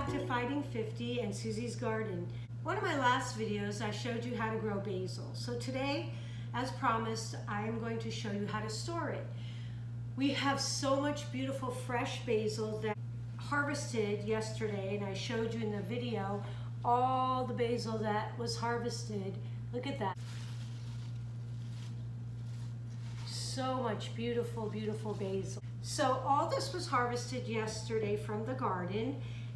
back to Fighting 50 and Susie's Garden. One of my last videos I showed you how to grow basil. So today, as promised, I am going to show you how to store it. We have so much beautiful fresh basil that harvested yesterday, and I showed you in the video all the basil that was harvested. Look at that. So much beautiful, beautiful basil. So all this was harvested yesterday from the garden,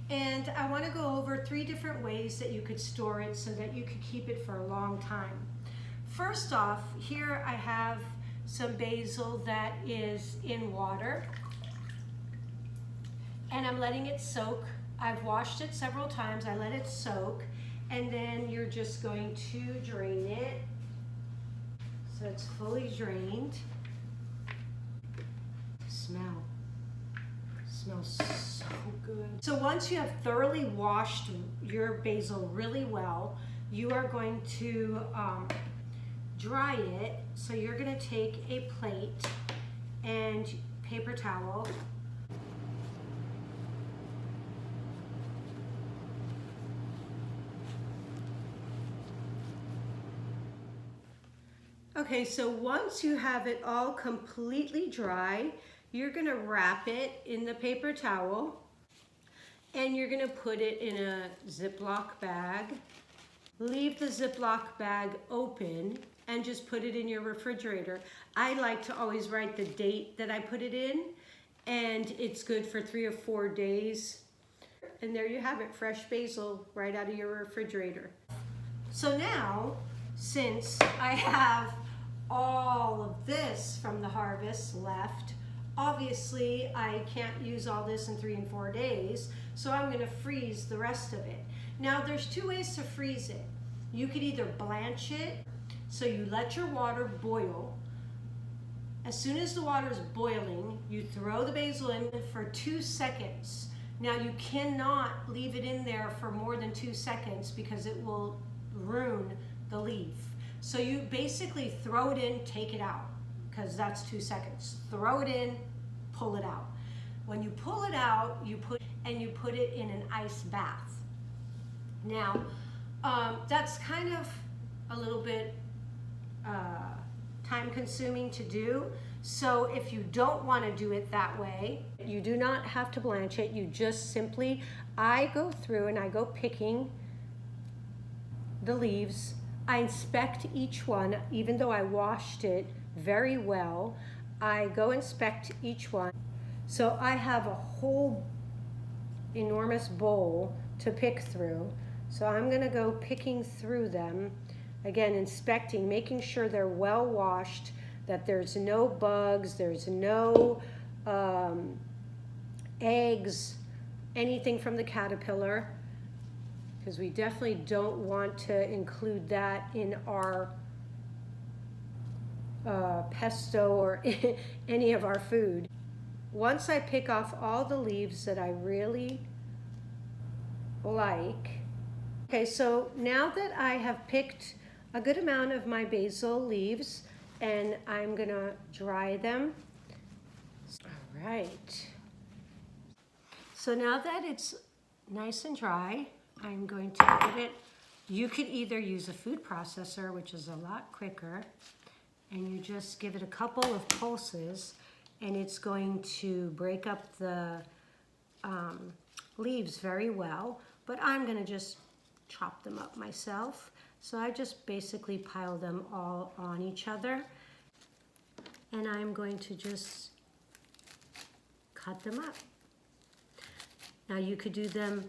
and I want to go over 3 different ways that you could store it so that you could keep it for a long time. First off, here I have some basil that is in water, and I'm letting it soak. I've washed it several times. I let it soak, and then you're just going to drain it so it's fully drained. Smells so good. So once you have thoroughly washed your basil really well, you are going to dry it. So you're going to take a plate and paper towel. Okay, so once you have it all completely dry, you're going to wrap it in the paper towel, and you're going to put it in a Ziploc bag. Leave the Ziploc bag open and just put it in your refrigerator. I like to always write the date that I put it in, and it's good for 3 or 4 days. And there you have it, fresh basil right out of your refrigerator. So now, since I have all of this from the harvest left, obviously I can't use all this in 3 and 4 days, so I'm going to freeze the rest of it. Now there's 2 ways to freeze it. You could either blanch it, so you let your water boil. As soon as the water is boiling, you throw the basil in for 2 seconds. Now you cannot leave it in there for more than 2 seconds because it will ruin the leaf. So you basically throw it in, take it out, because that's 2 seconds. Throw it in, pull it out. When you pull it out, you put it in an ice bath. Now, that's kind of a little bit time consuming to do. So if you don't want to do it that way, you do not have to blanch it. You just simply, I go through and I go picking the leaves. I inspect each one, even though I washed it very well. I go inspect each one. So I have a whole enormous bowl to pick through. So I'm gonna go picking through them. Again, inspecting, making sure they're well washed, that there's no bugs, there's no eggs, anything from the caterpillar, because we definitely don't want to include that in our pesto or any of our food. Once I pick off all the leaves that I really like, okay, so now that I have picked a good amount of my basil leaves, and I'm gonna dry them. All right. So now that it's nice and dry, I'm going to put it, you could either use a food processor, which is a lot quicker, and you just give it a couple of pulses, and it's going to break up the leaves very well, but I'm gonna just chop them up myself. So I just basically pile them all on each other, and I'm going to just cut them up. Now you could do them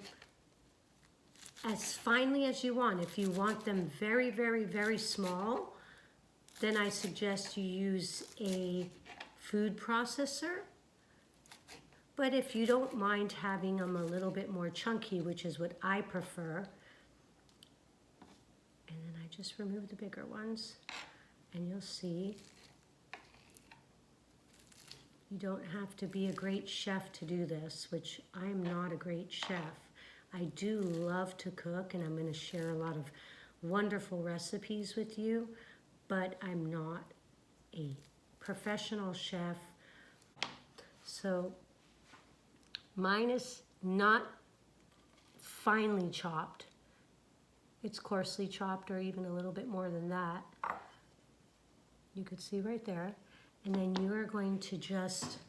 as finely as you want. If you want them very, very, very small, then I suggest you use a food processor. But if you don't mind having them a little bit more chunky, which is what I prefer, and then I just remove the bigger ones, and you'll see you don't have to be a great chef to do this, which I'm not a great chef. I do love to cook, and I'm going to share a lot of wonderful recipes with you, but I'm not a professional chef. So mine is not finely chopped. It's coarsely chopped or even a little bit more than that. You could see right there. And then you are going to just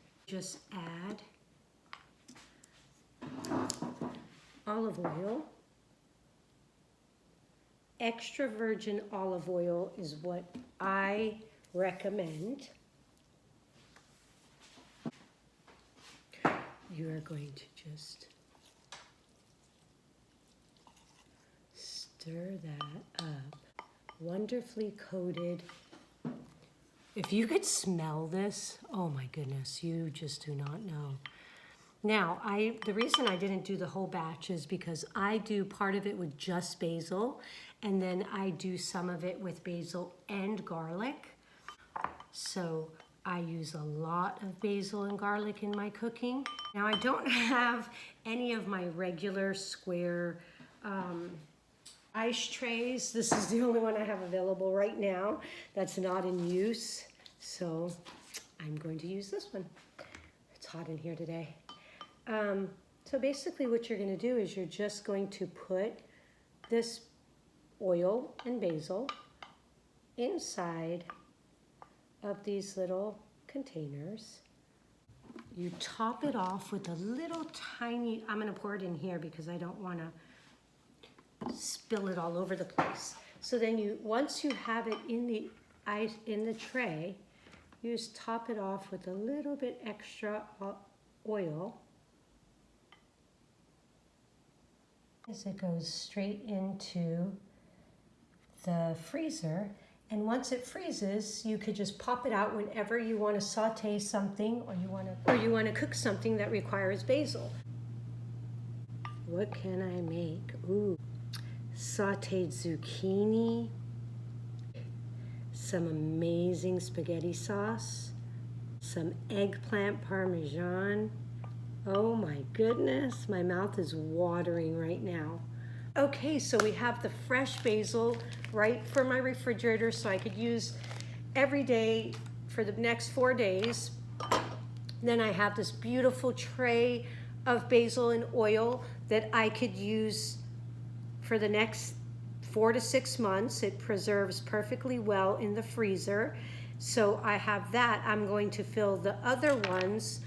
add olive oil. Extra virgin olive oil is what I recommend. You are going to just stir that up. Wonderfully coated. If you could smell this, oh my goodness, you just do not know. Now, the reason I didn't do the whole batch is because I do part of it with just basil, and then I do some of it with basil and garlic. So I use a lot of basil and garlic in my cooking. Now, I don't have any of my regular square ice trays. This is the only one I have available right now that's not in use. So I'm going to use this one. It's hot in here today. So basically what you're going to do is you're just going to put this oil and basil inside of these little containers. You top it off with a little tiny, I'm going to pour it in here because I don't want to spill it all over the place. So then once you have it in the tray, you just top it off with a little bit extra oil. As it goes straight into the freezer, and once it freezes, you could just pop it out whenever you want to saute something or you want to cook something that requires basil. What can I make? Ooh, sauteed zucchini, some amazing spaghetti sauce, some eggplant parmesan. Oh my goodness, my mouth is watering right now. Okay, so we have the fresh basil right for my refrigerator so I could use every day for the next 4 days. Then I have this beautiful tray of basil and oil that I could use for the next 4 to 6 months. It preserves perfectly well in the freezer. So I have that. I'm going to fill the other ones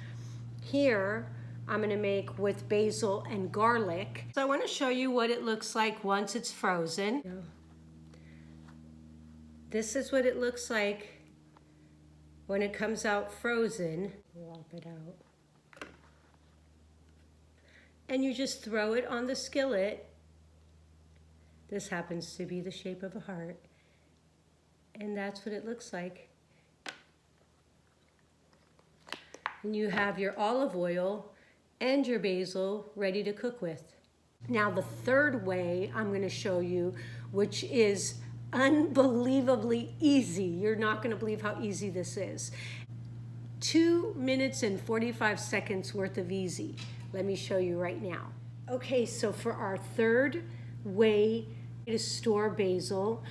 here. I'm going to make with basil and garlic. So I want to show you what it looks like once it's frozen. This is what it looks like when it comes out frozen. Lop it out. And you just throw it on the skillet. This happens to be the shape of a heart. And that's what it looks like. And you have your olive oil and your basil ready to cook with. Now the third way I'm going to show you, which is unbelievably easy. You're not going to believe how easy this is. 2 minutes and 45 seconds worth of easy. Let me show you right now. Okay, so for our third way to store basil,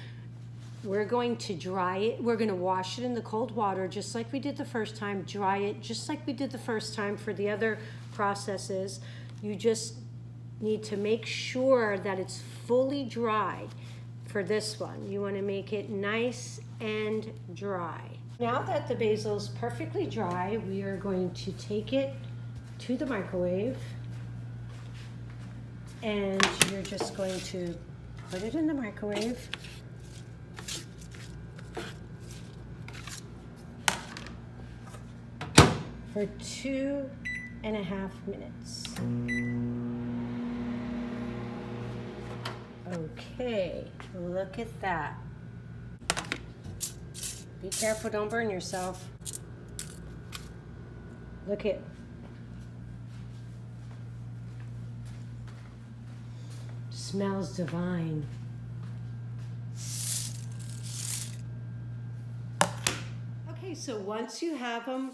we're going to dry it. We're going to wash it in the cold water just like we did the first time. Dry it just like we did the first time for the other processes. You just need to make sure that it's fully dry for this one. You want to make it nice and dry. Now that the basil is perfectly dry, we are going to take it to the microwave, and you're just going to put it in the microwave. For 2.5 minutes. Okay, look at that. Be careful, don't burn yourself. Look at. Smells divine. Okay, so once you have them,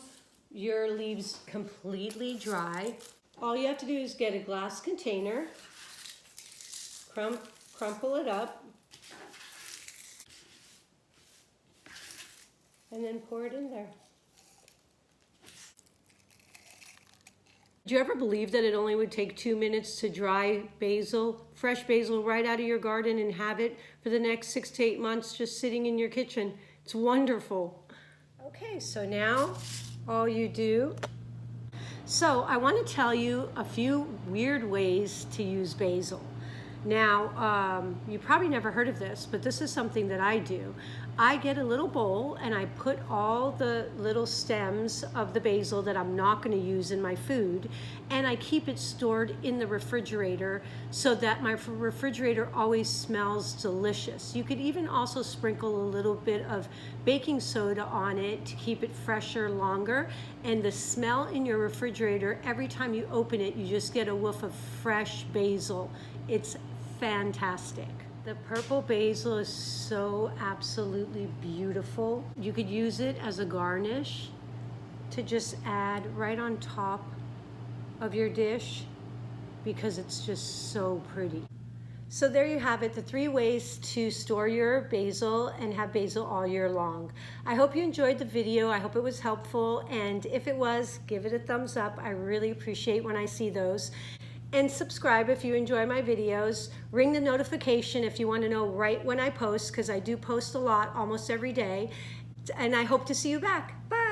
your leaves completely dry, all you have to do is get a glass container, crumple it up, and then pour it in there. Did you ever believe that it only would take 2 minutes to dry basil, fresh basil right out of your garden, and have it for the next 6 to 8 months just sitting in your kitchen? It's wonderful. Okay, so now all you do. So I want to tell you a few weird ways to use basil. Now, you probably never heard of this, but this is something that I do. I get a little bowl and I put all the little stems of the basil that I'm not going to use in my food, and I keep it stored in the refrigerator so that my refrigerator always smells delicious. You could even also sprinkle a little bit of baking soda on it to keep it fresher longer, and the smell in your refrigerator, every time you open it, you just get a whiff of fresh basil. It's fantastic. The purple basil is so absolutely beautiful. You could use it as a garnish to just add right on top of your dish because it's just so pretty. So there you have it, the 3 ways to store your basil and have basil all year long. I hope you enjoyed the video. I hope it was helpful, and if it was, give it a thumbs up. I really appreciate when I see those. And subscribe if you enjoy my videos. Ring the notification if you want to know right when I post, because I do post a lot almost every day. And I hope to see you back. Bye.